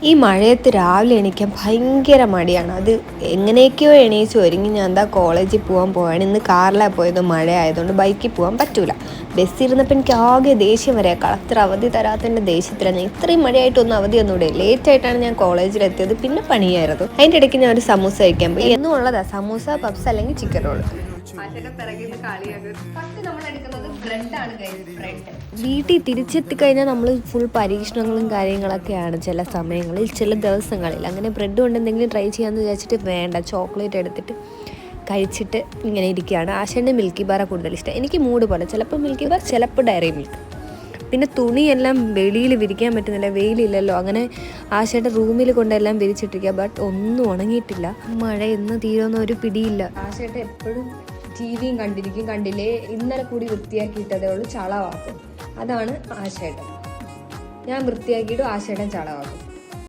ഈ മഴയത്ത് രാവിലെ എണീക്കാൻ ഭയങ്കര മടിയാണ്. അത് എങ്ങനെയൊക്കെയോ എണീച്ച് ഒരുങ്ങി ഞാൻ എന്താ കോളേജിൽ പോകാൻ ഇന്ന് കാറിലാണ് പോയത്. മഴ ആയതുകൊണ്ട് ബൈക്കിൽ പോകാൻ പറ്റൂല. ബസ്സിരുന്നപ്പോൾ എനിക്ക് ആകെ ദേഷ്യം വരെ. കളക്ടർ അവധി തരാത്തതിൻ്റെ ദേഷ്യത്തിലാണ്. ഇത്രയും മഴയായിട്ടൊന്നും അവധിയൊന്നും ഇവിടെ ലേറ്റായിട്ടാണ് ഞാൻ കോളേജിലെത്തിയത്. പിന്നെ പണിയായിരുന്നു. അതിൻ്റെ ഇടയ്ക്ക് ഞാൻ ഒരു സമൂസ കഴിക്കാൻ പോയി. എന്നും ഉള്ളതാ സമൂസ, പപ്സ് അല്ലെങ്കിൽ ചിക്കൻ റോൾ. വീട്ടിൽ തിരിച്ചെത്തിക്കഴിഞ്ഞാൽ നമ്മൾ ഫുൾ പരീക്ഷണങ്ങളും കാര്യങ്ങളൊക്കെയാണ് ചില സമയങ്ങളിൽ, ചില ദിവസങ്ങളിൽ. അങ്ങനെ ബ്രെഡ് കൊണ്ട് എന്തെങ്കിലും ട്രൈ ചെയ്യാമെന്ന് വിചാരിച്ചിട്ട് വേണ്ട, ചോക്ലേറ്റ് എടുത്തിട്ട് കഴിച്ചിട്ട് ഇങ്ങനെ ഇരിക്കുകയാണ്. ആശാൻ്റെ മിൽക്കി ബാറാണ് കൂടുതൽ ഇഷ്ടം. എനിക്ക് മൂഡ് പോലെ, ചിലപ്പോൾ മിൽക്കി ബാർ, ചിലപ്പോൾ ഡയറി മിൽക്ക്. പിന്നെ തുണിയെല്ലാം വെളിയിൽ വിരിക്കാൻ പറ്റുന്നില്ല, വെയിലില്ലല്ലോ. അങ്ങനെ ആശയുടെ റൂമിൽ കൊണ്ടെല്ലാം വിരിച്ചിട്ടിരിക്കുക. ബട്ട് ഒന്നും ഉണങ്ങിയിട്ടില്ല. മഴ എന്ന് തീരുന്ന ഒരു പിടിയില്ല. ആശയുടെ എപ്പോഴും ടിവിയും കണ്ടിരിക്കും. കണ്ടില്ലേ, ഇന്നലെ കൂടി വൃത്തിയാക്കിയിട്ടതേ ഉള്ളൂ, ചളവാക്കും. അതാണ് ആശയുടെ. ഞാൻ വൃത്തിയാക്കിയിട്ടും ആശയുടെ ചളവാക്കും.